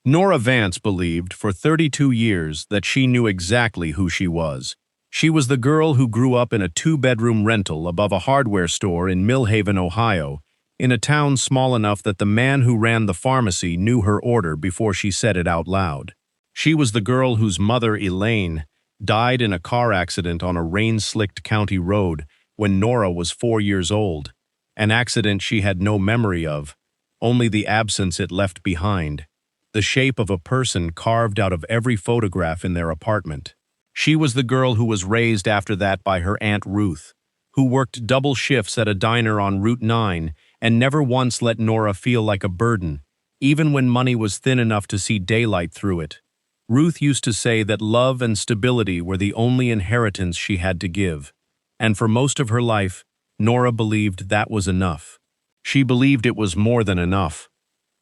Nora Vance believed for 32 years that she knew exactly who she was. She was the girl who grew up in a two-bedroom rental above a hardware store in Millhaven, Ohio, in a town small enough that the man who ran the pharmacy knew her order before she said it out loud. She was the girl whose mother, Elaine, died in a car accident on a rain-slicked county road when Nora was 4 years old, an accident she had no memory of, only the absence it left behind, the shape of a person carved out of every photograph in their apartment. She was the girl who was raised after that by her Aunt Ruth, who worked double shifts at a diner on Route 9 and never once let Nora feel like a burden, even when money was thin enough to see daylight through it. Ruth used to say that love and stability were the only inheritance she had to give, and for most of her life, Nora believed that was enough. She believed it was more than enough.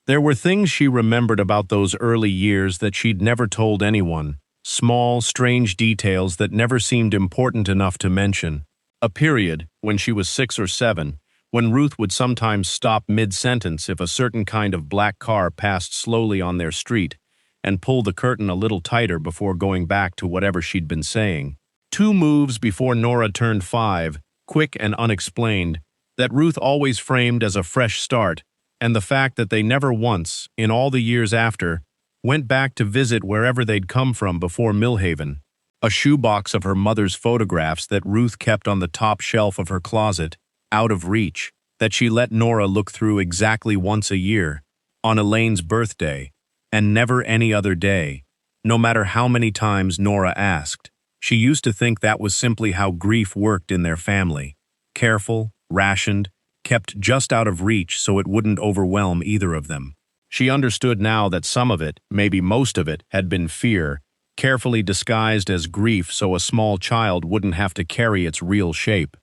There were things she remembered about those early years that she'd never told anyone, small, strange details that never seemed important enough to mention. A period, when she was 6 or 7, when Ruth would sometimes stop mid-sentence if a certain kind of black car passed slowly on their street, and pull the curtain a little tighter before going back to whatever she'd been saying. 2 moves before Nora turned 5, quick and unexplained, that Ruth always framed as a fresh start, and the fact that they never once, in all the years after, went back to visit wherever they'd come from before Millhaven. A shoebox of her mother's photographs that Ruth kept on the top shelf of her closet, out of reach, that she let Nora look through exactly once a year, on Elaine's birthday, and never any other day, no matter how many times Nora asked. She used to think that was simply how grief worked in their family. Careful, rationed, kept just out of reach so it wouldn't overwhelm either of them. She understood now that some of it, maybe most of it, had been fear, carefully disguised as grief so a small child wouldn't have to carry its real shape.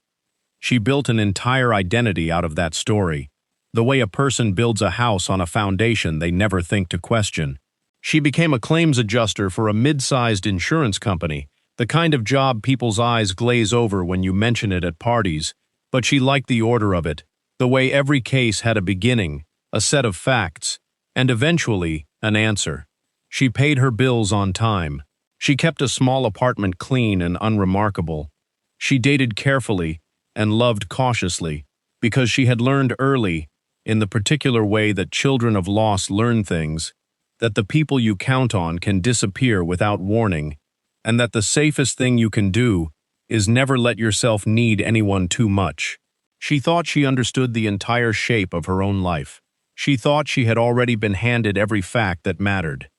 She built an entire identity out of that story, the way a person builds a house on a foundation they never think to question. She became a claims adjuster for a mid-sized insurance company, the kind of job people's eyes glaze over when you mention it at parties, but she liked the order of it, the way every case had a beginning, a set of facts, and eventually, an answer. She paid her bills on time. She kept a small apartment clean and unremarkable. She dated carefully and loved cautiously, because she had learned early, in the particular way that children of loss learn things, that the people you count on can disappear without warning, and that the safest thing you can do is never let yourself need anyone too much. She thought she understood the entire shape of her own life. She thought she had already been handed every fact that mattered.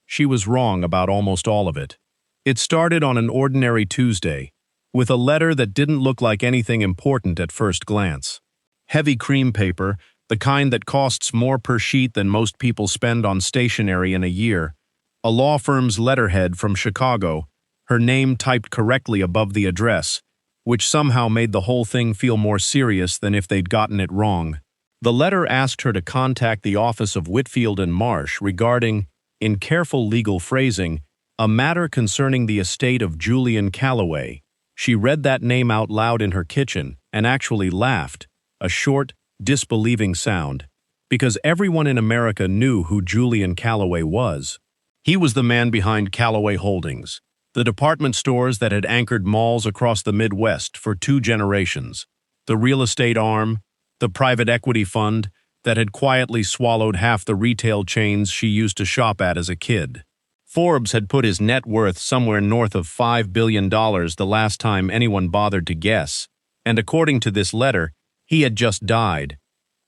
She was wrong about almost all of it. It started on an ordinary Tuesday, with a letter that didn't look like anything important at first glance. Heavy cream paper, the kind that costs more per sheet than most people spend on stationery in a year, a law firm's letterhead from Chicago, her name typed correctly above the address, which somehow made the whole thing feel more serious than if they'd gotten it wrong. The letter asked her to contact the office of Whitfield and Marsh regarding, in careful legal phrasing, a matter concerning the estate of Julian Calloway. She read that name out loud in her kitchen and actually laughed, a short, disbelieving sound, because everyone in America knew who Julian Calloway was. He was the man behind Calloway Holdings, the department stores that had anchored malls across the Midwest for 2 generations, the real estate arm, the private equity fund that had quietly swallowed half the retail chains she used to shop at as a kid. Forbes had put his net worth somewhere north of $5 billion the last time anyone bothered to guess, and according to this letter, he had just died.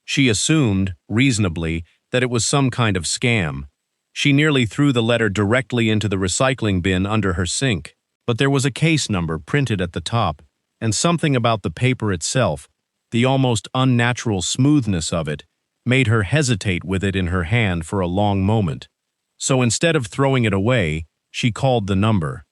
She assumed, reasonably, that it was some kind of scam. She nearly threw the letter directly into the recycling bin under her sink, but there was a case number printed at the top, and something about the paper itself, the almost unnatural smoothness of it, made her hesitate with it in her hand for a long moment. So instead of throwing it away, she called the number.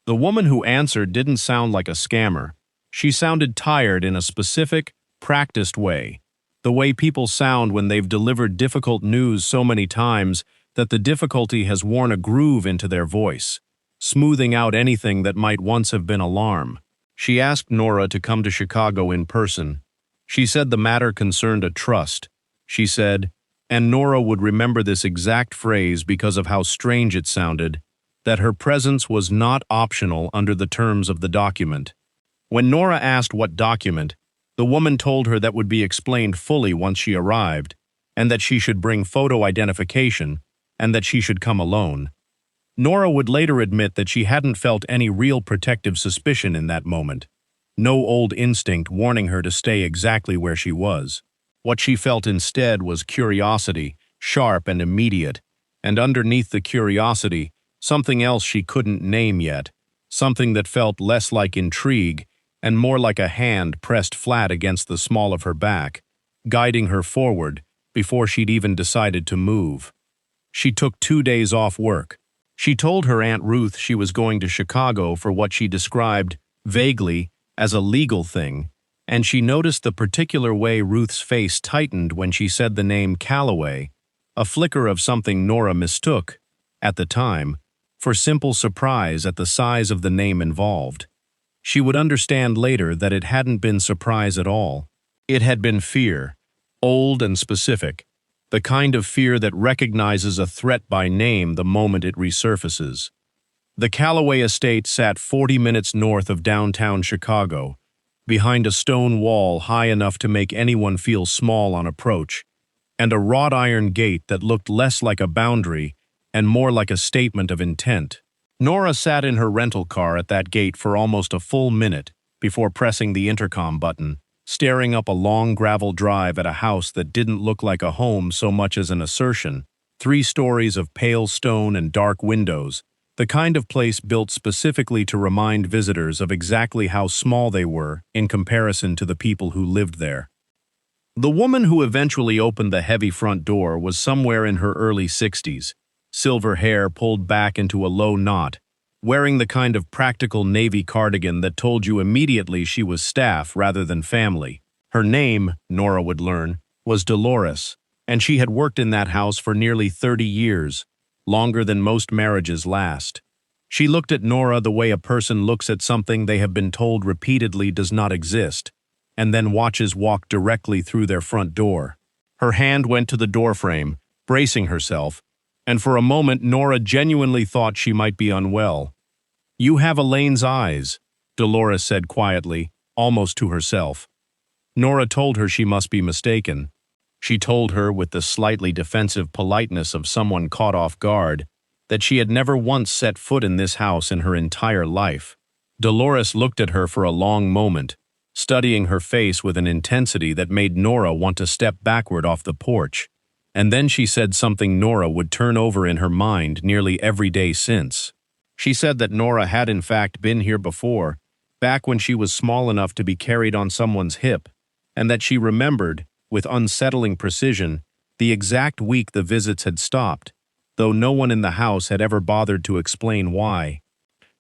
The woman who answered didn't sound like a scammer. She sounded tired in a specific, practiced way, the way people sound when they've delivered difficult news so many times that the difficulty has worn a groove into their voice, smoothing out anything that might once have been alarm. She asked Nora to come to Chicago in person. She said the matter concerned a trust. She said, And Nora would remember this exact phrase because of how strange it sounded, that her presence was not optional under the terms of the document. When Nora asked what document, the woman told her that would be explained fully once she arrived, and that she should bring photo identification, and that she should come alone. Nora would later admit that she hadn't felt any real protective suspicion in that moment, no old instinct warning her to stay exactly where she was. What she felt instead was curiosity, sharp and immediate, and underneath the curiosity, something else she couldn't name yet, something that felt less like intrigue and more like a hand pressed flat against the small of her back, guiding her forward before she'd even decided to move. She took 2 days off work. She told her Aunt Ruth she was going to Chicago for what she described, vaguely, as a legal thing, and she noticed the particular way Ruth's face tightened when she said the name Calloway, a flicker of something Nora mistook, at the time, for simple surprise at the size of the name involved. She would understand later that it hadn't been surprise at all. It had been fear, old and specific, the kind of fear that recognizes a threat by name the moment it resurfaces. The Calloway estate sat 40 minutes north of downtown Chicago, behind a stone wall high enough to make anyone feel small on approach, and a wrought iron gate that looked less like a boundary and more like a statement of intent. Nora sat in her rental car at that gate for almost a full minute before pressing the intercom button, staring up a long gravel drive at a house that didn't look like a home so much as an assertion, 3 stories of pale stone and dark windows, the kind of place built specifically to remind visitors of exactly how small they were in comparison to the people who lived there. The woman who eventually opened the heavy front door was somewhere in her early 60s, silver hair pulled back into a low knot, wearing the kind of practical navy cardigan that told you immediately she was staff rather than family. Her name, Nora would learn, was Dolores, and she had worked in that house for nearly 30 years, longer than most marriages last. She looked at Nora the way a person looks at something they have been told repeatedly does not exist, and then watches walk directly through their front door. Her hand went to the doorframe, bracing herself, and for a moment Nora genuinely thought she might be unwell. "You have Elaine's eyes," Dolores said quietly, almost to herself. Nora told her she must be mistaken. She told her with the slightly defensive politeness of someone caught off guard that she had never once set foot in this house in her entire life. Dolores looked at her for a long moment, studying her face with an intensity that made Nora want to step backward off the porch. And then she said something Nora would turn over in her mind nearly every day since. She said that Nora had in fact been here before, back when she was small enough to be carried on someone's hip, and that she remembered, with unsettling precision, the exact week the visits had stopped, though no one in the house had ever bothered to explain why.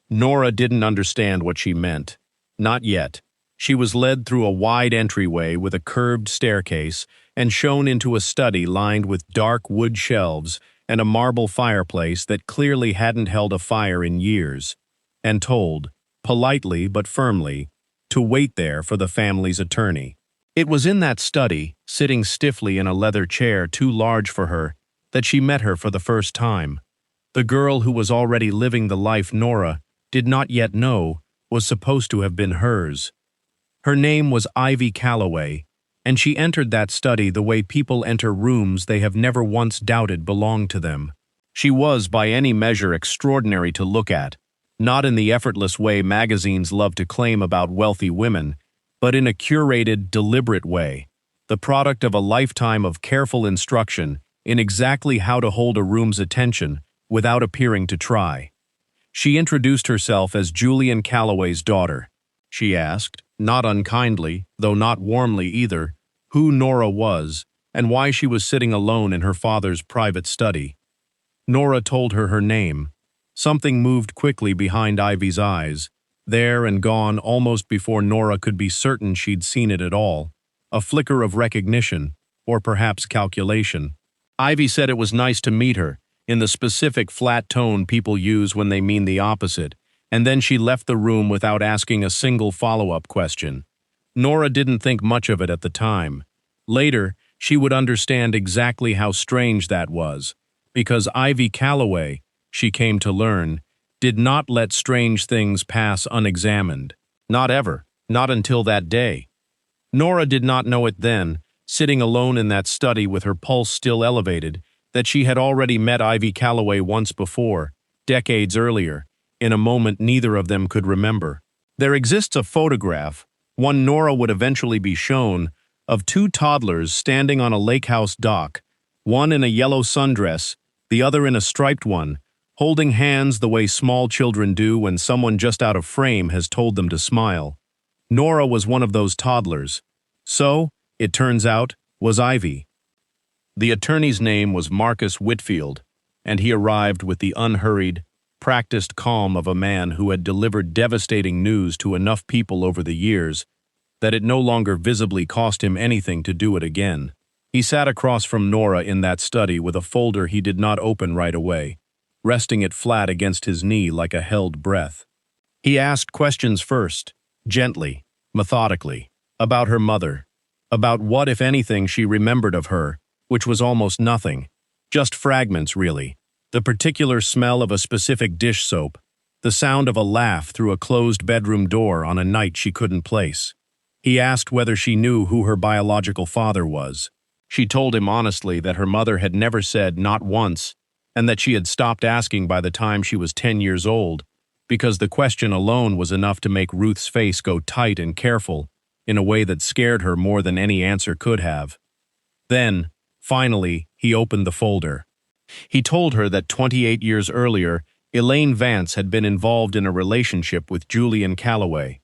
Nora didn't understand what she meant. Not yet. She was led through a wide entryway with a curved staircase and shown into a study lined with dark wood shelves and a marble fireplace that clearly hadn't held a fire in years, and told, politely but firmly, to wait there for the family's attorney. It was in that study, sitting stiffly in a leather chair too large for her, that she met her for the first time. The girl who was already living the life Nora did not yet know was supposed to have been hers. Her name was Ivy Calloway, and she entered that study the way people enter rooms they have never once doubted belonged to them. She was, by any measure, extraordinary to look at, not in the effortless way magazines love to claim about wealthy women, but in a curated, deliberate way, the product of a lifetime of careful instruction in exactly how to hold a room's attention without appearing to try. She introduced herself as Julian Calloway's daughter. She asked, not unkindly, though not warmly either, who Nora was and why she was sitting alone in her father's private study. Nora told her her name. Something moved quickly behind Ivy's eyes, there and gone almost before Nora could be certain she'd seen it at all, a flicker of recognition, or perhaps calculation. Ivy said it was nice to meet her, in the specific flat tone people use when they mean the opposite, and then she left the room without asking a single follow-up question. Nora didn't think much of it at the time. Later, she would understand exactly how strange that was, because Ivy Calloway, she came to learn, did not let strange things pass unexamined. Not ever, not until that day. Nora did not know it then, sitting alone in that study with her pulse still elevated, that she had already met Ivy Calloway once before, decades earlier, in a moment neither of them could remember. There exists a photograph, one Nora would eventually be shown, of two toddlers standing on a lake house dock, one in a yellow sundress, the other in a striped one, holding hands the way small children do when someone just out of frame has told them to smile. Nora was one of those toddlers. So, it turns out, was Ivy. The attorney's name was Marcus Whitfield, and he arrived with the unhurried, practiced calm of a man who had delivered devastating news to enough people over the years that it no longer visibly cost him anything to do it again. He sat across from Nora in that study with a folder he did not open right away, resting it flat against his knee like a held breath. He asked questions first, gently, methodically, about her mother, about what, if anything, she remembered of her, which was almost nothing, just fragments, really. The particular smell of a specific dish soap, the sound of a laugh through a closed bedroom door on a night she couldn't place. He asked whether she knew who her biological father was. She told him honestly that her mother had never said not once, and that she had stopped asking by the time she was 10 years old, because the question alone was enough to make Ruth's face go tight and careful, in a way that scared her more than any answer could have. Then, finally, he opened the folder. He told her that 28 years earlier, Elaine Vance had been involved in a relationship with Julian Calloway,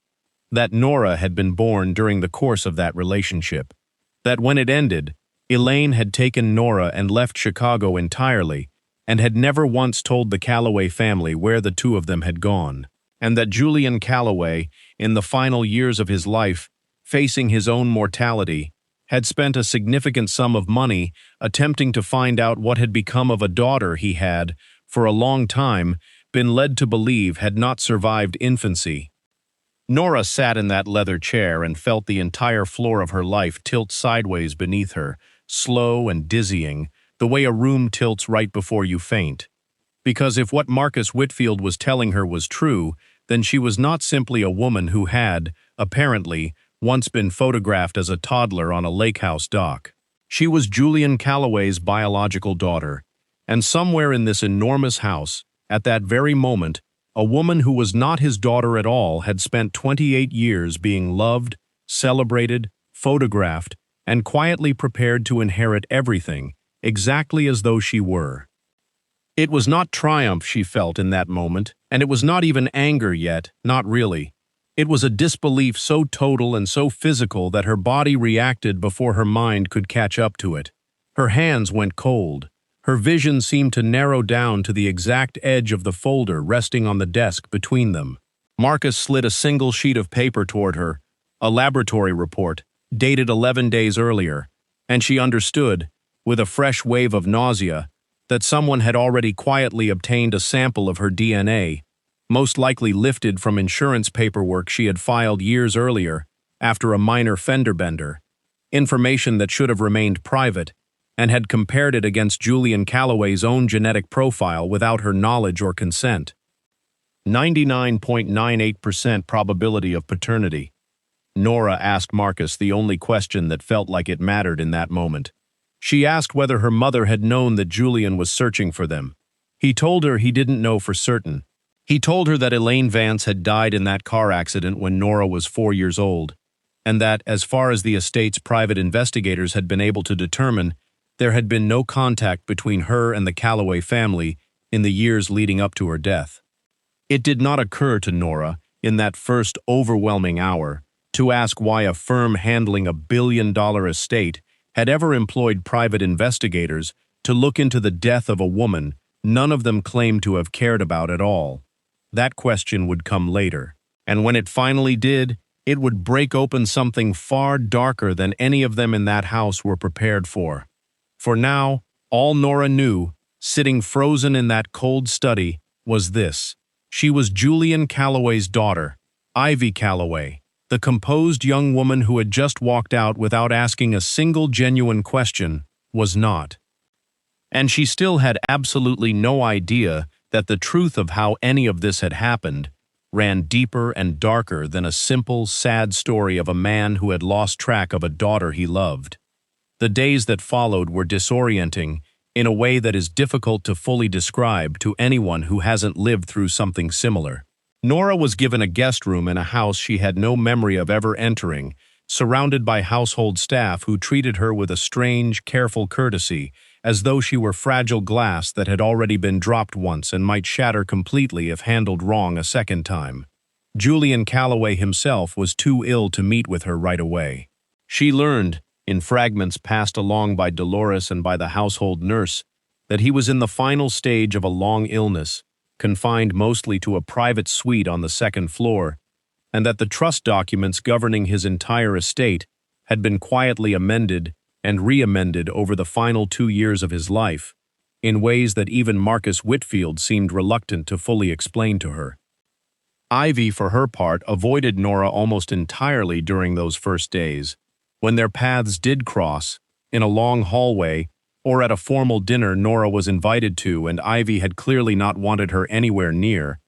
that Nora had been born during the course of that relationship, that when it ended, Elaine had taken Nora and left Chicago entirely, and had never once told the Calloway family where the two of them had gone, and that Julian Calloway, in the final years of his life, facing his own mortality, had spent a significant sum of money attempting to find out what had become of a daughter he had, for a long time, been led to believe had not survived infancy. Nora sat in that leather chair and felt the entire floor of her life tilt sideways beneath her, slow and dizzying, the way a room tilts right before you faint. Because if what Marcus Whitfield was telling her was true, then she was not simply a woman who had, apparently, once been photographed as a toddler on a lake house dock. She was Julian Calloway's biological daughter, and somewhere in this enormous house, at that very moment, a woman who was not his daughter at all had spent 28 years being loved, celebrated, photographed, and quietly prepared to inherit everything, exactly as though she were. It was not triumph she felt in that moment, and it was not even anger yet, not really. It was a disbelief so total and so physical that her body reacted before her mind could catch up to it. Her hands went cold. Her vision seemed to narrow down to the exact edge of the folder resting on the desk between them. Marcus slid a single sheet of paper toward her, a laboratory report, dated 11 days earlier, and she understood, with a fresh wave of nausea, that someone had already quietly obtained a sample of her DNA, most likely lifted from insurance paperwork she had filed years earlier, after a minor fender bender, information that should have remained private, and had compared it against Julian Calloway's own genetic profile without her knowledge or consent. 99.98% probability of paternity. Nora asked Marcus the only question that felt like it mattered in that moment. She asked whether her mother had known that Julian was searching for them. He told her he didn't know for certain. He told her that Elaine Vance had died in that car accident when Nora was 4 years old, and that, as far as the estate's private investigators had been able to determine, there had been no contact between her and the Calloway family in the years leading up to her death. It did not occur to Nora, in that first overwhelming hour, to ask why a firm handling a billion-dollar estate had ever employed private investigators to look into the death of a woman none of them claimed to have cared about at all. That question would come later, and when it finally did, it would break open something far darker than any of them in that house were prepared for. For now, all Nora knew, sitting frozen in that cold study, was this. She was Julian Calloway's daughter, Ivy Calloway, The composed young woman who had just walked out without asking a single genuine question was not. And she still had absolutely no idea that the truth of how any of this had happened ran deeper and darker than a simple, sad story of a man who had lost track of a daughter he loved. The days that followed were disorienting in a way that is difficult to fully describe to anyone who hasn't lived through something similar. Nora was given a guest room in a house she had no memory of ever entering, surrounded by household staff who treated her with a strange, careful courtesy, as though she were fragile glass that had already been dropped once and might shatter completely if handled wrong a second time. Julian Calloway himself was too ill to meet with her right away. She learned, in fragments passed along by Dolores and by the household nurse, that he was in the final stage of a long illness, confined mostly to a private suite on the second floor, and that the trust documents governing his entire estate had been quietly amended and re-amended over the final 2 years of his life, in ways that even Marcus Whitfield seemed reluctant to fully explain to her. Ivy, for her part, avoided Nora almost entirely during those first days. When their paths did cross, in a long hallway, or at a formal dinner Nora was invited to and Ivy had clearly not wanted her anywhere near,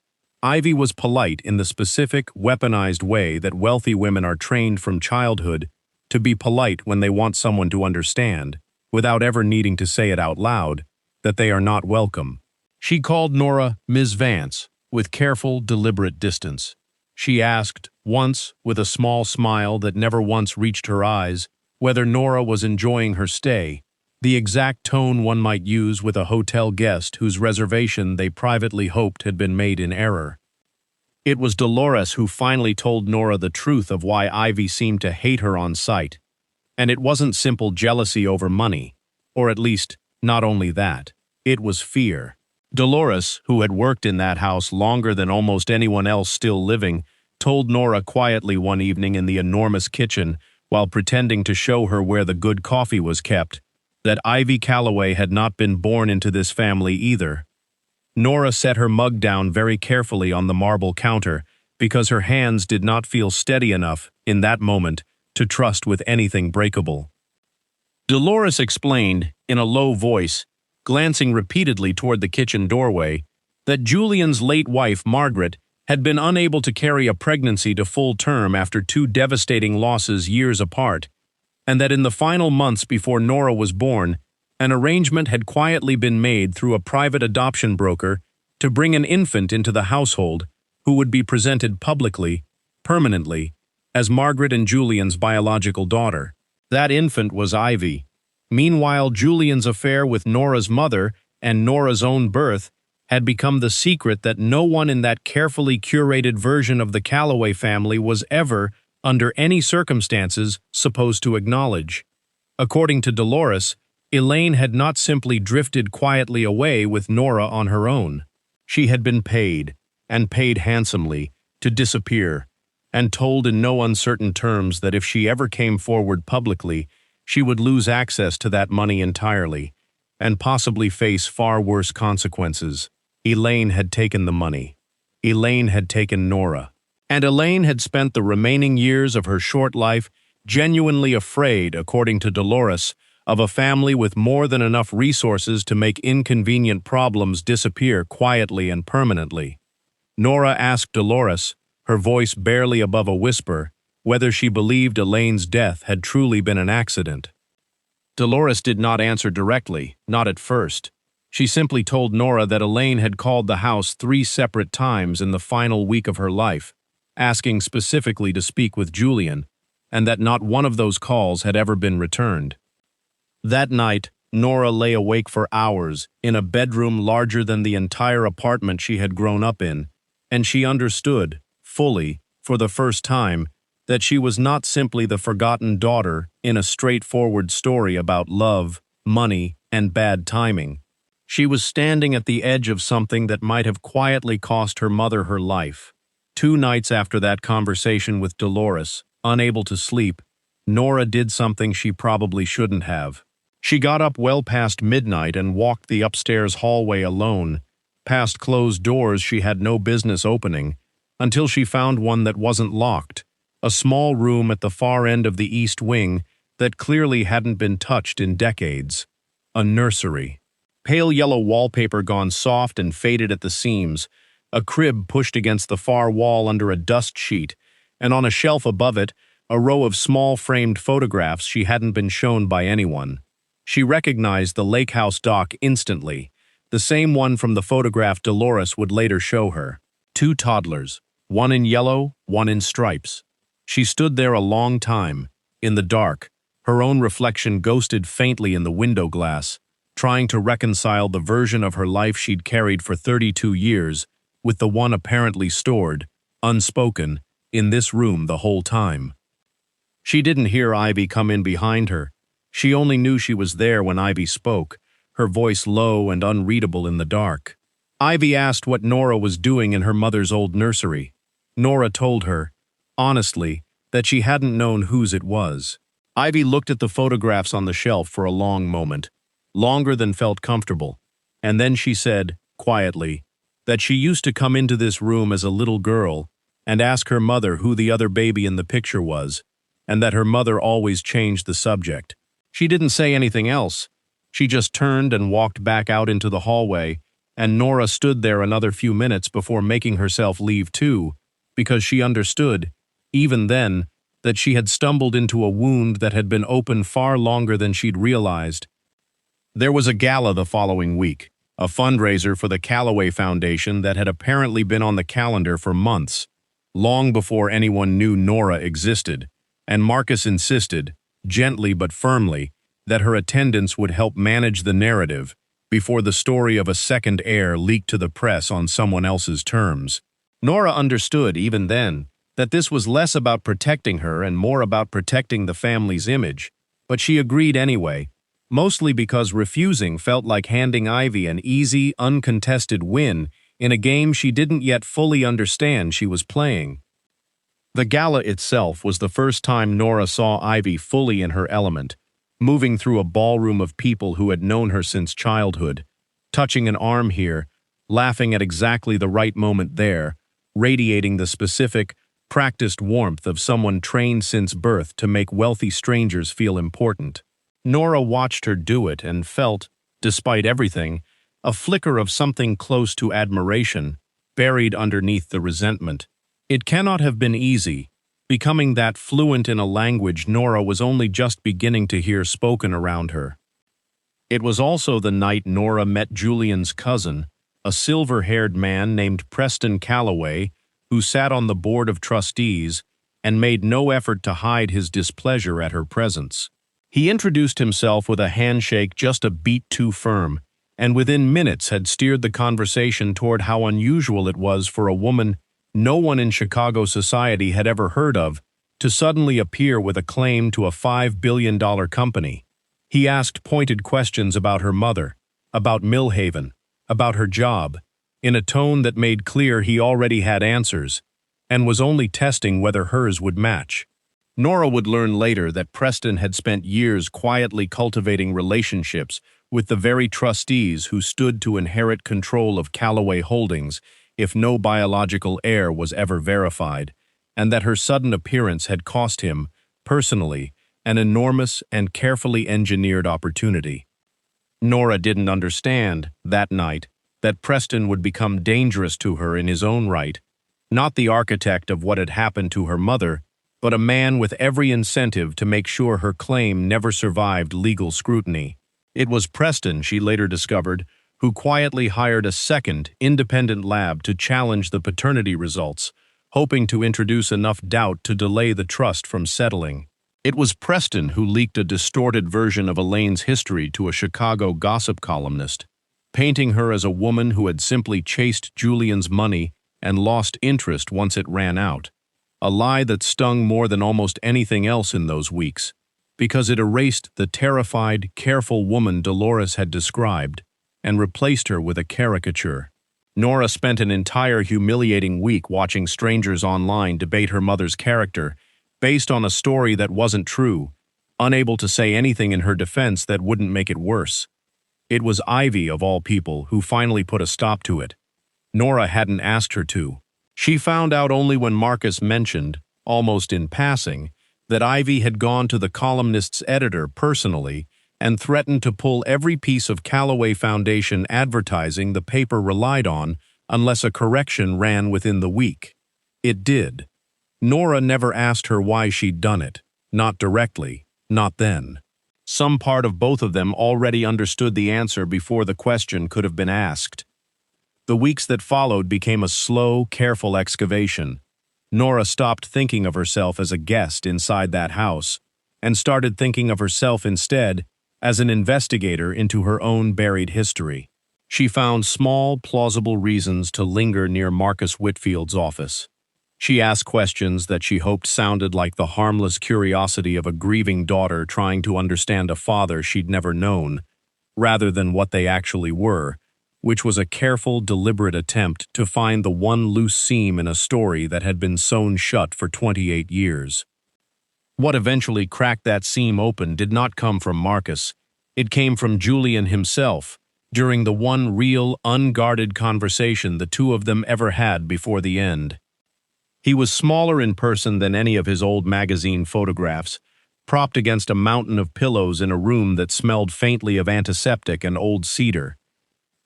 Ivy was polite in the specific, weaponized way that wealthy women are trained from childhood to be polite when they want someone to understand, without ever needing to say it out loud, that they are not welcome. She called Nora Ms. Vance, with careful, deliberate distance. She asked, once, with a small smile that never once reached her eyes, whether Nora was enjoying her stay, the exact tone one might use with a hotel guest whose reservation they privately hoped had been made in error. It was Dolores who finally told Nora the truth of why Ivy seemed to hate her on sight, and it wasn't simple jealousy over money, or at least, not only that, it was fear. Dolores, who had worked in that house longer than almost anyone else still living, told Nora quietly one evening in the enormous kitchen, while pretending to show her where the good coffee was kept, that Ivy Calloway had not been born into this family either. Nora set her mug down very carefully on the marble counter because her hands did not feel steady enough, in that moment, to trust with anything breakable. Dolores explained, in a low voice, glancing repeatedly toward the kitchen doorway, that Julian's late wife, Margaret, had been unable to carry a pregnancy to full term after 2 devastating losses years apart, and that in the final months before Nora was born, an arrangement had quietly been made through a private adoption broker to bring an infant into the household who would be presented publicly, permanently, as Margaret and Julian's biological daughter. That infant was Ivy. Meanwhile, Julian's affair with Nora's mother and Nora's own birth had become the secret that no one in that carefully curated version of the Calloway family was ever, under any circumstances, supposed to acknowledge. According to Dolores, Elaine had not simply drifted quietly away with Nora on her own. She had been paid, and paid handsomely, to disappear, and told in no uncertain terms that if she ever came forward publicly, she would lose access to that money entirely, and possibly face far worse consequences. Elaine had taken the money. Elaine had taken Nora. And Elaine had spent the remaining years of her short life genuinely afraid, according to Dolores, of a family with more than enough resources to make inconvenient problems disappear quietly and permanently. Nora asked Dolores, her voice barely above a whisper, whether she believed Elaine's death had truly been an accident. Dolores did not answer directly, not at first. She simply told Nora that Elaine had called the house 3 separate times in the final week of her life, asking specifically to speak with Julian, and that not one of those calls had ever been returned. That night, Nora lay awake for hours in a bedroom larger than the entire apartment she had grown up in, and she understood, fully, for the first time, that she was not simply the forgotten daughter in a straightforward story about love, money, and bad timing. She was standing at the edge of something that might have quietly cost her mother her life. 2 nights after that conversation with Dolores, unable to sleep, Nora did something she probably shouldn't have. She got up well past midnight and walked the upstairs hallway alone, past closed doors she had no business opening, until she found one that wasn't locked, a small room at the far end of the east wing that clearly hadn't been touched in decades. A nursery. Pale yellow wallpaper gone soft and faded at the seams, a crib pushed against the far wall under a dust sheet, and on a shelf above it, a row of small framed photographs she hadn't been shown by anyone. She recognized the lake house dock instantly, the same one from the photograph Dolores would later show her. Two toddlers, one in yellow, one in stripes. She stood there a long time, in the dark, her own reflection ghosted faintly in the window glass, trying to reconcile the version of her life she'd carried for 32 years with the one apparently stored, unspoken, in this room the whole time. She didn't hear Ivy come in behind her. She only knew she was there when Ivy spoke, her voice low and unreadable in the dark. Ivy asked what Nora was doing in her mother's old nursery. Nora told her, honestly, that she hadn't known whose it was. Ivy looked at the photographs on the shelf for a long moment, longer than felt comfortable, and then she said, quietly, that she used to come into this room as a little girl and ask her mother who the other baby in the picture was, and that her mother always changed the subject. She didn't say anything else. She just turned and walked back out into the hallway, and Nora stood there another few minutes before making herself leave too, because she understood, even then, that she had stumbled into a wound that had been open far longer than she'd realized. There was a gala the following week, a fundraiser for the Calloway Foundation that had apparently been on the calendar for months, long before anyone knew Nora existed, and Marcus insisted, gently but firmly, that her attendance would help manage the narrative before the story of a second heir leaked to the press on someone else's terms. Nora understood, even then, that this was less about protecting her and more about protecting the family's image, but she agreed anyway, mostly because refusing felt like handing Ivy an easy, uncontested win in a game she didn't yet fully understand she was playing. The gala itself was the first time Nora saw Ivy fully in her element, moving through a ballroom of people who had known her since childhood, touching an arm here, laughing at exactly the right moment there, radiating the specific, practiced warmth of someone trained since birth to make wealthy strangers feel important. Nora watched her do it and felt, despite everything, a flicker of something close to admiration, buried underneath the resentment. It cannot have been easy, becoming that fluent in a language Nora was only just beginning to hear spoken around her. It was also the night Nora met Julian's cousin, a silver-haired man named Preston Calloway, who sat on the board of trustees and made no effort to hide his displeasure at her presence. He introduced himself with a handshake just a beat too firm, and within minutes had steered the conversation toward how unusual it was for a woman no one in Chicago society had ever heard of to suddenly appear with a claim to a $5 billion company. He asked pointed questions about her mother, about Millhaven, about her job, in a tone that made clear he already had answers, and was only testing whether hers would match. Nora would learn later that Preston had spent years quietly cultivating relationships with the very trustees who stood to inherit control of Calloway Holdings if no biological heir was ever verified, and that her sudden appearance had cost him, personally, an enormous and carefully engineered opportunity. Nora didn't understand, that night, that Preston would become dangerous to her in his own right, not the architect of what had happened to her mother, but a man with every incentive to make sure her claim never survived legal scrutiny. It was Preston, she later discovered, who quietly hired a second, independent lab to challenge the paternity results, hoping to introduce enough doubt to delay the trust from settling. It was Preston who leaked a distorted version of Elaine's history to a Chicago gossip columnist, painting her as a woman who had simply chased Julian's money and lost interest once it ran out. A lie that stung more than almost anything else in those weeks, because it erased the terrified, careful woman Dolores had described and replaced her with a caricature. Nora spent an entire humiliating week watching strangers online debate her mother's character based on a story that wasn't true, unable to say anything in her defense that wouldn't make it worse. It was Ivy, of all people, who finally put a stop to it. Nora hadn't asked her to. She found out only when Marcus mentioned, almost in passing, that Ivy had gone to the columnist's editor personally and threatened to pull every piece of Calloway Foundation advertising the paper relied on unless a correction ran within the week. It did. Nora never asked her why she'd done it. Not directly. Not then. Some part of both of them already understood the answer before the question could have been asked. The weeks that followed became a slow, careful excavation. Nora stopped thinking of herself as a guest inside that house and started thinking of herself instead as an investigator into her own buried history. She found small, plausible reasons to linger near Marcus Whitfield's office. She asked questions that she hoped sounded like the harmless curiosity of a grieving daughter trying to understand a father she'd never known, rather than what they actually were, which was a careful, deliberate attempt to find the one loose seam in a story that had been sewn shut for 28 years. What eventually cracked that seam open did not come from Marcus. It came from Julian himself, during the one real, unguarded conversation the two of them ever had before the end. He was smaller in person than any of his old magazine photographs, propped against a mountain of pillows in a room that smelled faintly of antiseptic and old cedar.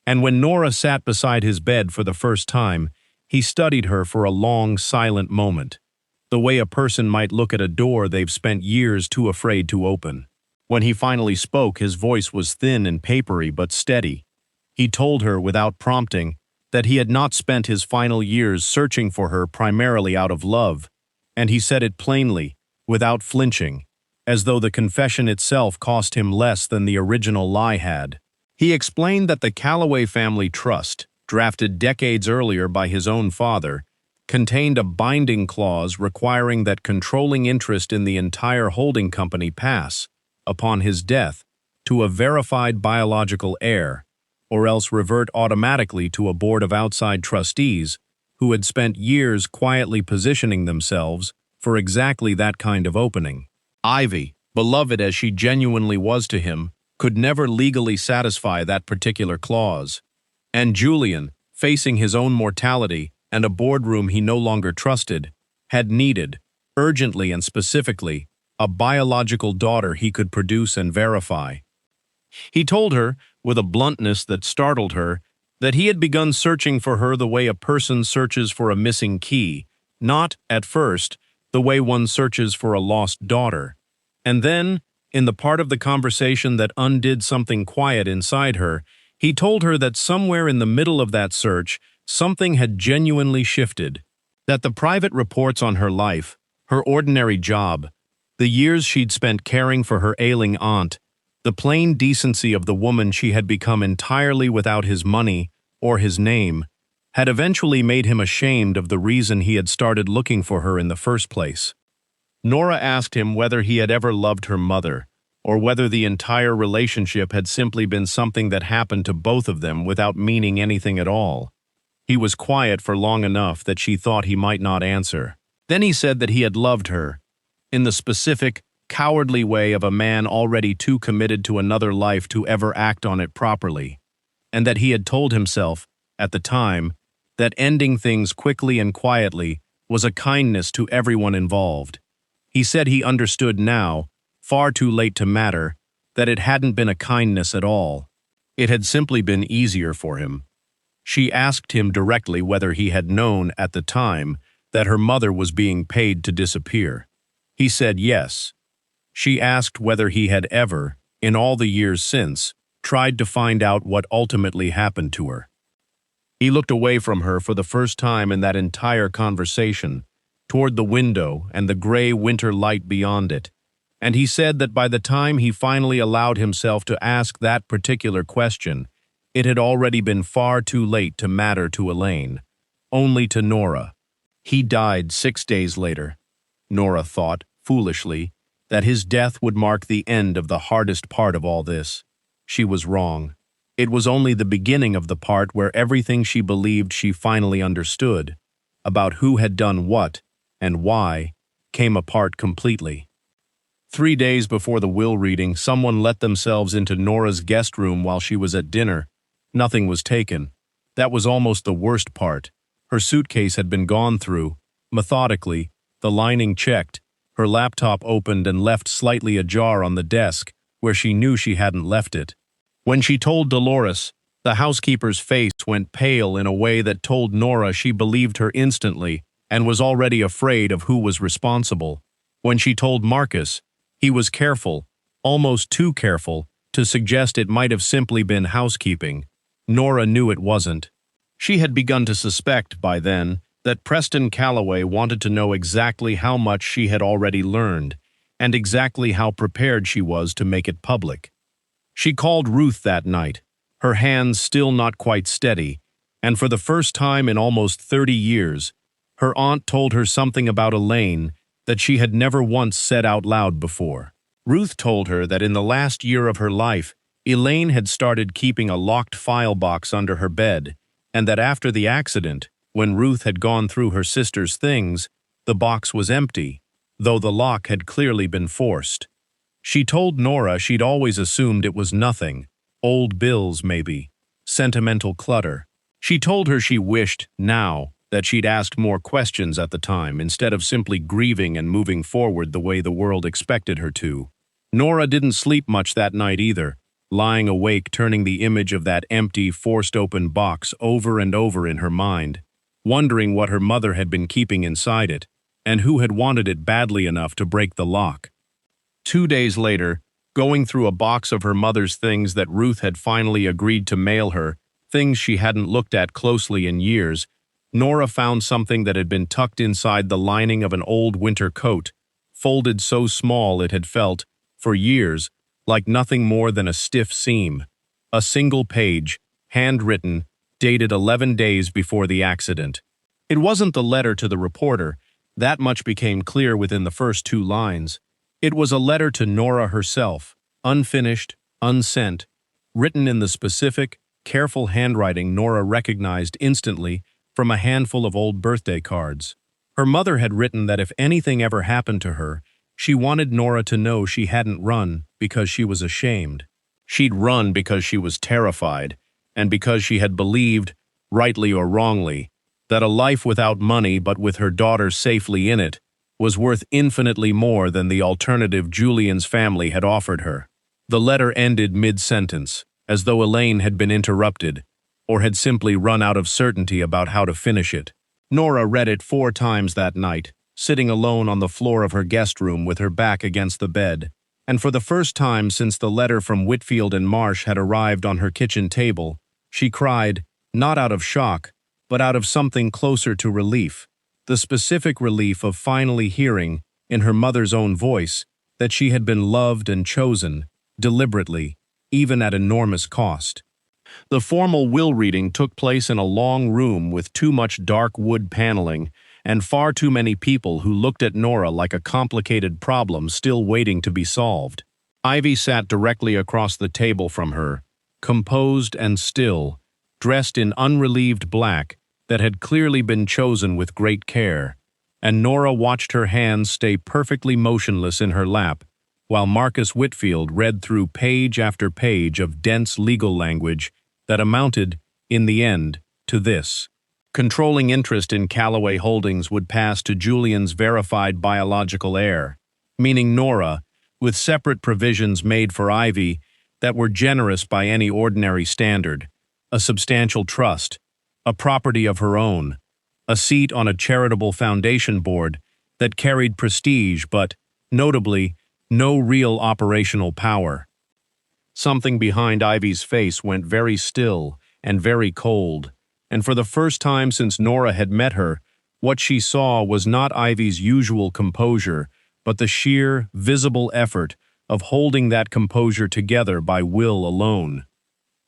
And when Nora sat beside his bed for the first time, he studied her for a long, silent moment, the way a person might look at a door they've spent years too afraid to open. When he finally spoke, his voice was thin and papery but steady. He told her, without prompting, that he had not spent his final years searching for her primarily out of love, and he said it plainly, without flinching, as though the confession itself cost him less than the original lie had. He explained that the Calloway family trust, drafted decades earlier by his own father, contained a binding clause requiring that controlling interest in the entire holding company pass, upon his death, to a verified biological heir, or else revert automatically to a board of outside trustees who had spent years quietly positioning themselves for exactly that kind of opening. Ivy, beloved as she genuinely was to him, could never legally satisfy that particular clause. And Julian, facing his own mortality and a boardroom he no longer trusted, had needed, urgently and specifically, a biological daughter he could produce and verify. He told her, with a bluntness that startled her, that he had begun searching for her the way a person searches for a missing key, not, at first, the way one searches for a lost daughter. And then, in the part of the conversation that undid something quiet inside her, he told her that somewhere in the middle of that search, something had genuinely shifted. That the private reports on her life, her ordinary job, the years she'd spent caring for her ailing aunt, the plain decency of the woman she had become entirely without his money or his name, had eventually made him ashamed of the reason he had started looking for her in the first place. Nora asked him whether he had ever loved her mother, or whether the entire relationship had simply been something that happened to both of them without meaning anything at all. He was quiet for long enough that she thought he might not answer. Then he said that he had loved her, in the specific, cowardly way of a man already too committed to another life to ever act on it properly, and that he had told himself, at the time, that ending things quickly and quietly was a kindness to everyone involved. He said he understood now, far too late to matter, that it hadn't been a kindness at all. It had simply been easier for him. She asked him directly whether he had known at the time that her mother was being paid to disappear. He said yes. She asked whether he had ever, in all the years since, tried to find out what ultimately happened to her. He looked away from her for the first time in that entire conversation, toward the window and the gray winter light beyond it, and he said that by the time he finally allowed himself to ask that particular question, it had already been far too late to matter to Elaine, only to Nora. He died 6 days later. Nora thought, foolishly, that his death would mark the end of the hardest part of all this. She was wrong. It was only the beginning of the part where everything she believed she finally understood, about who had done what and why, came apart completely. 3 days before the will reading, someone let themselves into Nora's guest room while she was at dinner. Nothing was taken. That was almost the worst part. Her suitcase had been gone through, methodically, the lining checked, her laptop opened and left slightly ajar on the desk where she knew she hadn't left it. When she told Dolores, the housekeeper's face went pale in a way that told Nora she believed her instantly and was already afraid of who was responsible. When she told Marcus, he was careful, almost too careful, to suggest it might have simply been housekeeping. Nora knew it wasn't. She had begun to suspect, by then, that Preston Calloway wanted to know exactly how much she had already learned, and exactly how prepared she was to make it public. She called Ruth that night, her hands still not quite steady, and for the first time in almost 30 years, her aunt told her something about Elaine that she had never once said out loud before. Ruth told her that in the last year of her life, Elaine had started keeping a locked file box under her bed, and that after the accident, when Ruth had gone through her sister's things, the box was empty, though the lock had clearly been forced. She told Nora she'd always assumed it was nothing, old bills maybe, sentimental clutter. She told her she wished, now, that she'd asked more questions at the time instead of simply grieving and moving forward the way the world expected her to. Nora didn't sleep much that night either, lying awake turning the image of that empty, forced-open box over and over in her mind, wondering what her mother had been keeping inside it, and who had wanted it badly enough to break the lock. 2 days later, going through a box of her mother's things that Ruth had finally agreed to mail her, things she hadn't looked at closely in years, Nora found something that had been tucked inside the lining of an old winter coat, folded so small it had felt, for years, like nothing more than a stiff seam. A single page, handwritten, dated 11 days before the accident. It wasn't the letter to the reporter, that much became clear within the first 2 lines. It was a letter to Nora herself, unfinished, unsent, written in the specific, careful handwriting Nora recognized instantly from a handful of old birthday cards. Her mother had written that if anything ever happened to her, she wanted Nora to know she hadn't run because she was ashamed. She'd run because she was terrified, and because she had believed, rightly or wrongly, that a life without money but with her daughter safely in it was worth infinitely more than the alternative Julian's family had offered her. The letter ended mid-sentence, as though Elaine had been interrupted, or had simply run out of certainty about how to finish it. Nora read it 4 times that night, sitting alone on the floor of her guest room with her back against the bed, and for the first time since the letter from Whitfield and Marsh had arrived on her kitchen table, she cried, not out of shock, but out of something closer to relief, the specific relief of finally hearing, in her mother's own voice, that she had been loved and chosen, deliberately, even at enormous cost. The formal will reading took place in a long room with too much dark wood paneling and far too many people who looked at Nora like a complicated problem still waiting to be solved. Ivy sat directly across the table from her, composed and still, dressed in unrelieved black that had clearly been chosen with great care, and Nora watched her hands stay perfectly motionless in her lap, while Marcus Whitfield read through page after page of dense legal language that amounted, in the end, to this. Controlling interest in Calloway Holdings would pass to Julian's verified biological heir, meaning Nora, with separate provisions made for Ivy that were generous by any ordinary standard, a substantial trust, a property of her own, a seat on a charitable foundation board that carried prestige but, notably, no real operational power. Something behind Ivy's face went very still and very cold, and for the first time since Nora had met her, what she saw was not Ivy's usual composure, but the sheer, visible effort of holding that composure together by will alone.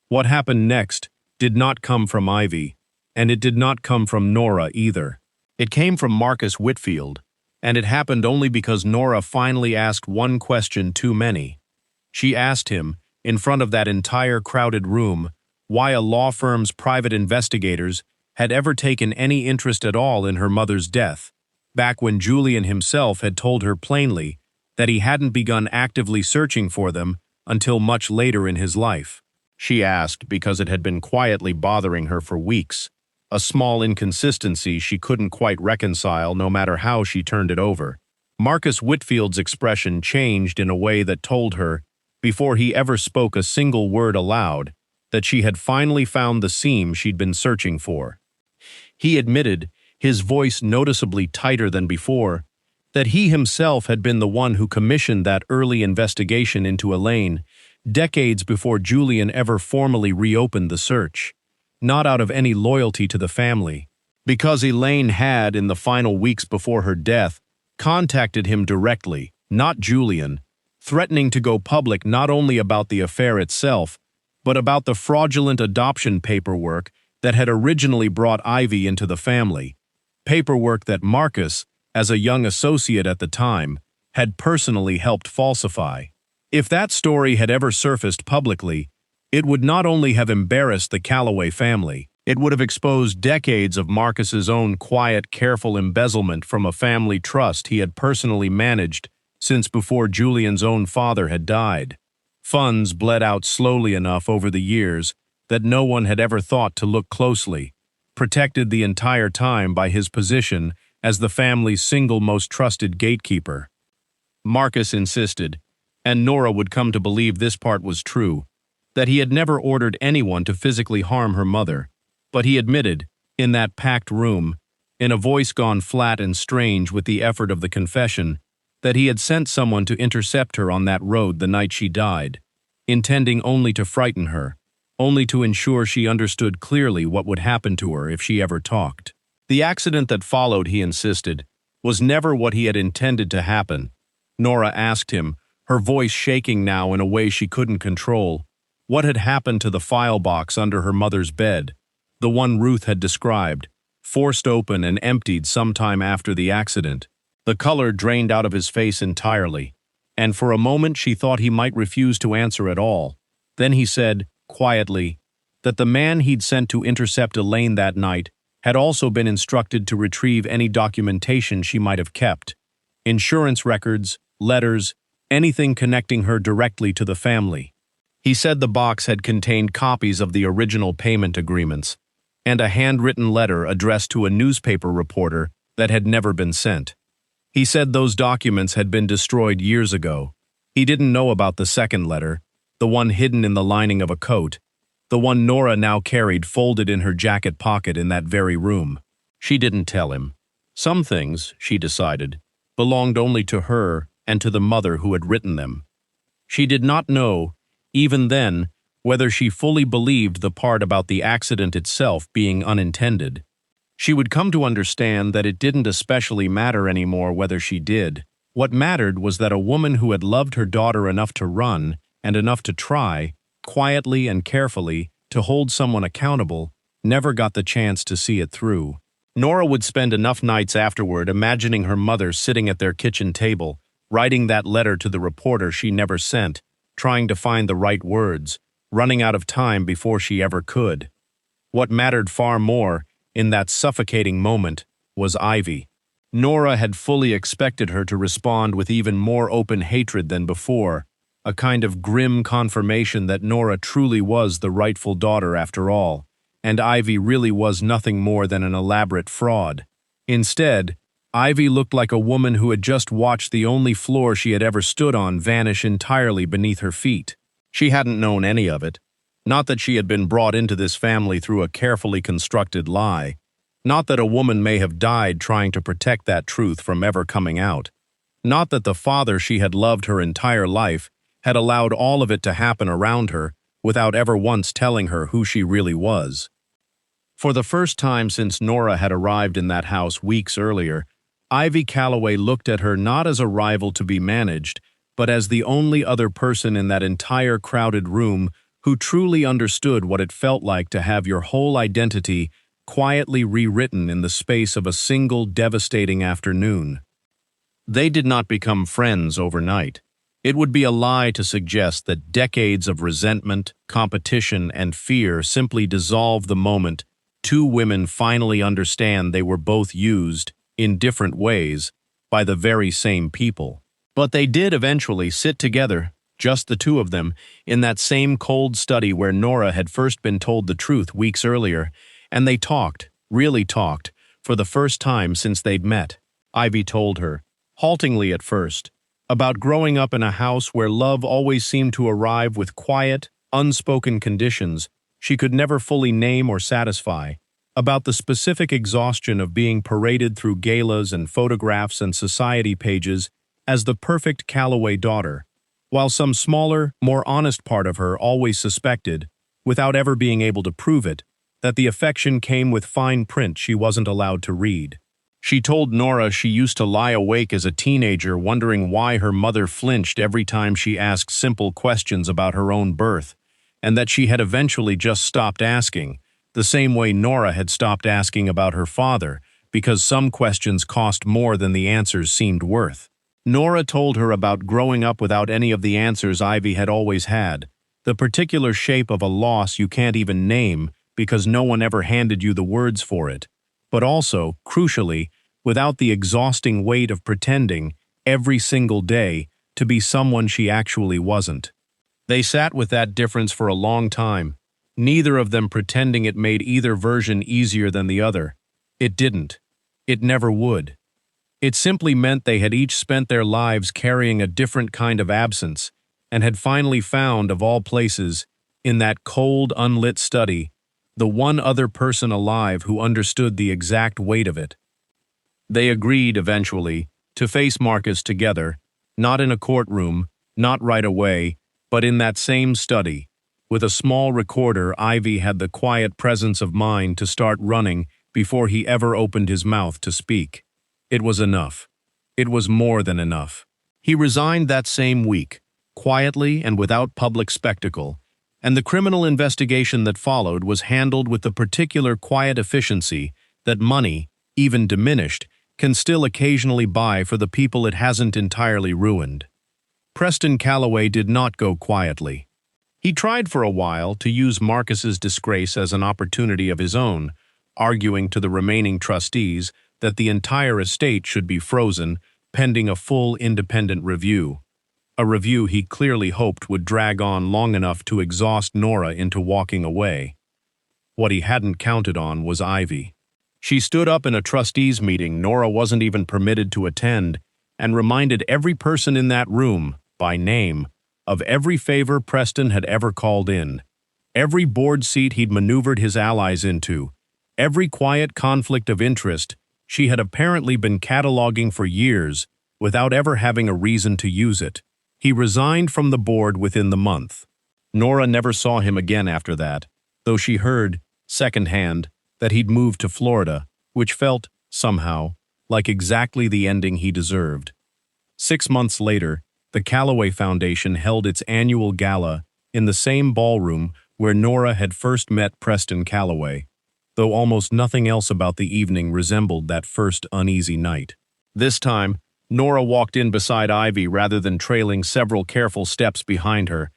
What happened next did not come from Ivy, and it did not come from Nora either. It came from Marcus Whitfield, and it happened only because Nora finally asked one question too many. She asked him, in front of that entire crowded room, why a law firm's private investigators had ever taken any interest at all in her mother's death, back when Julian himself had told her plainly that he hadn't begun actively searching for them until much later in his life. She asked because it had been quietly bothering her for weeks, a small inconsistency she couldn't quite reconcile no matter how she turned it over. Marcus Whitfield's expression changed in a way that told her, before he ever spoke a single word aloud, that she had finally found the seam she'd been searching for. He admitted, his voice noticeably tighter than before, that he himself had been the one who commissioned that early investigation into Elaine, decades before Julian ever formally reopened the search, not out of any loyalty to the family, because Elaine had, in the final weeks before her death, contacted him directly, not Julian, threatening to go public not only about the affair itself, but about the fraudulent adoption paperwork that had originally brought Ivy into the family, paperwork that Marcus, as a young associate at the time, had personally helped falsify. If that story had ever surfaced publicly, it would not only have embarrassed the Calloway family, it would have exposed decades of Marcus's own quiet, careful embezzlement from a family trust he had personally managed since before Julian's own father had died. Funds bled out slowly enough over the years that no one had ever thought to look closely, protected the entire time by his position as the family's single most trusted gatekeeper. Marcus insisted, and Nora would come to believe this part was true, that he had never ordered anyone to physically harm her mother, but he admitted, in that packed room, in a voice gone flat and strange with the effort of the confession, that he had sent someone to intercept her on that road the night she died, intending only to frighten her, only to ensure she understood clearly what would happen to her if she ever talked. The accident that followed, he insisted, was never what he had intended to happen. Nora asked him, her voice shaking now in a way she couldn't control, what had happened to the file box under her mother's bed, the one Ruth had described, forced open and emptied sometime after the accident. The color drained out of his face entirely, and for a moment she thought he might refuse to answer at all. Then he said, quietly, that the man he'd sent to intercept Elaine that night had also been instructed to retrieve any documentation she might have kept, insurance records, letters, anything connecting her directly to the family. He said the box had contained copies of the original payment agreements and a handwritten letter addressed to a newspaper reporter that had never been sent. He said those documents had been destroyed years ago. He didn't know about the second letter, the one hidden in the lining of a coat, the one Nora now carried folded in her jacket pocket in that very room. She didn't tell him. Some things, she decided, belonged only to her and to the mother who had written them. She did not know, even then, whether she fully believed the part about the accident itself being unintended. She would come to understand that it didn't especially matter anymore whether she did. What mattered was that a woman who had loved her daughter enough to run, and enough to try, quietly and carefully, to hold someone accountable, never got the chance to see it through. Nora would spend enough nights afterward imagining her mother sitting at their kitchen table, writing that letter to the reporter she never sent, trying to find the right words, running out of time before she ever could. What mattered far more, in that suffocating moment, was Ivy. Nora had fully expected her to respond with even more open hatred than before, a kind of grim confirmation that Nora truly was the rightful daughter after all, and Ivy really was nothing more than an elaborate fraud. Instead, Ivy looked like a woman who had just watched the only floor she had ever stood on vanish entirely beneath her feet. She hadn't known any of it. Not that she had been brought into this family through a carefully constructed lie. Not that a woman may have died trying to protect that truth from ever coming out. Not that the father she had loved her entire life had allowed all of it to happen around her without ever once telling her who she really was. For the first time since Nora had arrived in that house weeks earlier, Ivy Calloway looked at her not as a rival to be managed, but as the only other person in that entire crowded room who truly understood what it felt like to have your whole identity quietly rewritten in the space of a single devastating afternoon. They did not become friends overnight. It would be a lie to suggest that decades of resentment, competition, and fear simply dissolve the moment two women finally understand they were both used, in different ways, by the very same people. But they did eventually sit together, just the two of them, in that same cold study where Nora had first been told the truth weeks earlier, and they talked, really talked, for the first time since they'd met. Ivy told her, haltingly at first, about growing up in a house where love always seemed to arrive with quiet, unspoken conditions she could never fully name or satisfy, about the specific exhaustion of being paraded through galas and photographs and society pages as the perfect Calloway daughter, while some smaller, more honest part of her always suspected, without ever being able to prove it, that the affection came with fine print she wasn't allowed to read. She told Nora she used to lie awake as a teenager wondering why her mother flinched every time she asked simple questions about her own birth, and that she had eventually just stopped asking, the same way Nora had stopped asking about her father, because some questions cost more than the answers seemed worth. Nora told her about growing up without any of the answers Ivy had always had, the particular shape of a loss you can't even name because no one ever handed you the words for it, but also, crucially, without the exhausting weight of pretending, every single day, to be someone she actually wasn't. They sat with that difference for a long time, neither of them pretending it made either version easier than the other. It didn't. It never would. It simply meant they had each spent their lives carrying a different kind of absence, and had finally found, of all places, in that cold, unlit study, the one other person alive who understood the exact weight of it. They agreed, eventually, to face Marcus together, not in a courtroom, not right away, but in that same study. With a small recorder, Ivy had the quiet presence of mind to start running before he ever opened his mouth to speak. It was enough. It was more than enough. He resigned that same week, quietly and without public spectacle, and the criminal investigation that followed was handled with the particular quiet efficiency that money, even diminished, can still occasionally buy for the people it hasn't entirely ruined. Preston Calloway did not go quietly. He tried for a while to use Marcus's disgrace as an opportunity of his own, arguing to the remaining trustees that the entire estate should be frozen pending a full independent review. A review he clearly hoped would drag on long enough to exhaust Nora into walking away. What he hadn't counted on was Ivy. She stood up in a trustees' meeting Nora wasn't even permitted to attend and reminded every person in that room, by name, of every favor Preston had ever called in, every board seat he'd maneuvered his allies into, every quiet conflict of interest she had apparently been cataloging for years without ever having a reason to use it. He resigned from the board within the month. Nora never saw him again after that, though she heard, secondhand, that he'd moved to Florida, which felt, somehow, like exactly the ending he deserved. 6 months later, the Calloway Foundation held its annual gala in the same ballroom where Nora had first met Preston Calloway, though almost nothing else about the evening resembled that first uneasy night. This time, Nora walked in beside Ivy rather than trailing several careful steps behind her,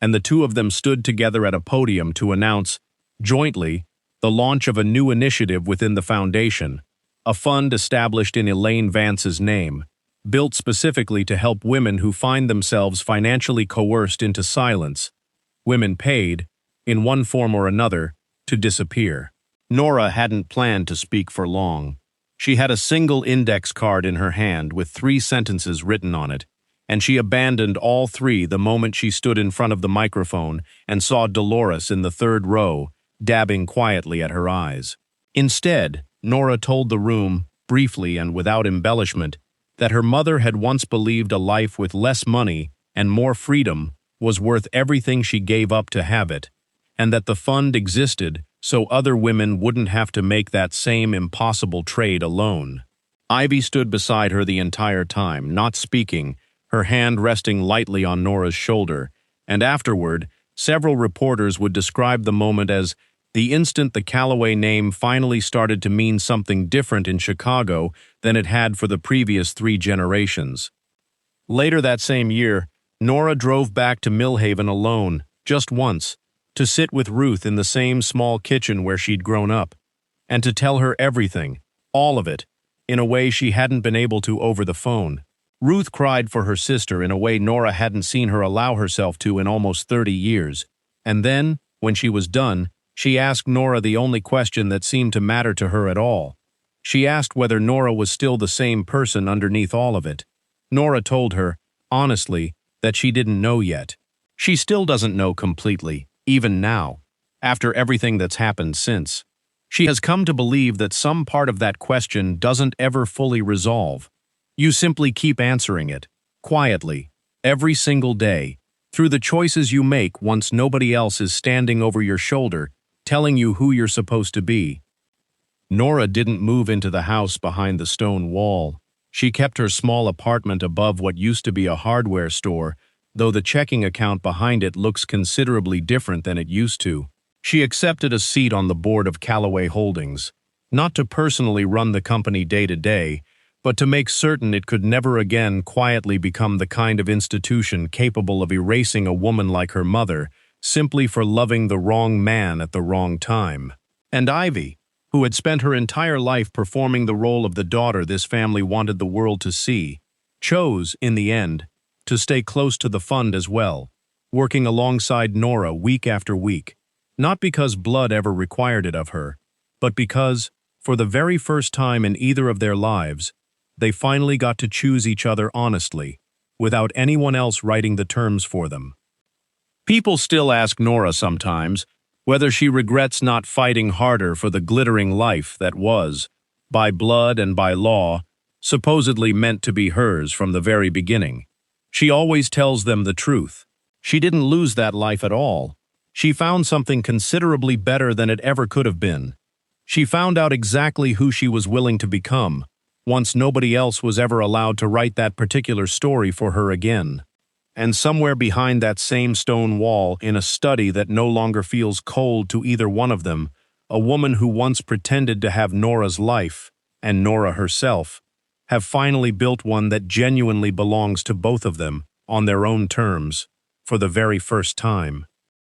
and the two of them stood together at a podium to announce, jointly, the launch of a new initiative within the foundation, a fund established in Elaine Vance's name, built specifically to help women who find themselves financially coerced into silence, women paid, in one form or another, to disappear. Nora hadn't planned to speak for long. She had a single index card in her hand with 3 sentences written on it, and she abandoned all 3 the moment she stood in front of the microphone and saw Dolores in the 3rd row, dabbing quietly at her eyes. Instead, Nora told the room, briefly and without embellishment, that her mother had once believed a life with less money and more freedom was worth everything she gave up to have it, and that the fund existed so other women wouldn't have to make that same impossible trade alone. Ivy stood beside her the entire time, not speaking, her hand resting lightly on Nora's shoulder, and afterward, several reporters would describe the moment as the instant the Calloway name finally started to mean something different in Chicago than it had for the previous 3 generations. Later that same year, Nora drove back to Millhaven alone, just once, to sit with Ruth in the same small kitchen where she'd grown up, and to tell her everything, all of it, in a way she hadn't been able to over the phone. Ruth cried for her sister in a way Nora hadn't seen her allow herself to in almost 30 years, and then, when she was done, She asked Nora the only question that seemed to matter to her at all. She asked whether Nora was still the same person underneath all of it. Nora told her, honestly, that she didn't know yet. She still doesn't know completely, even now, after everything that's happened since. She has come to believe that some part of that question doesn't ever fully resolve. You simply keep answering it, quietly, every single day, through the choices you make once nobody else is standing over your shoulder, telling you who you're supposed to be. Nora didn't move into the house behind the stone wall. She kept her small apartment above what used to be a hardware store, though the checking account behind it looks considerably different than it used to. She accepted a seat on the board of Calloway Holdings, not to personally run the company day to day, but to make certain it could never again quietly become the kind of institution capable of erasing a woman like her mother simply for loving the wrong man at the wrong time. And Ivy, who had spent her entire life performing the role of the daughter this family wanted the world to see, chose, in the end, to stay close to the fund as well, working alongside Nora week after week, not because blood ever required it of her, but because, for the very first time in either of their lives, they finally got to choose each other honestly, without anyone else writing the terms for them. People still ask Nora sometimes whether she regrets not fighting harder for the glittering life that was, by blood and by law, supposedly meant to be hers from the very beginning. She always tells them the truth. She didn't lose that life at all. She found something considerably better than it ever could have been. She found out exactly who she was willing to become, once nobody else was ever allowed to write that particular story for her again. And somewhere behind that same stone wall, in a study that no longer feels cold to either one of them, a woman who once pretended to have Nora's life, and Nora herself, have finally built one that genuinely belongs to both of them, on their own terms, for the very first time.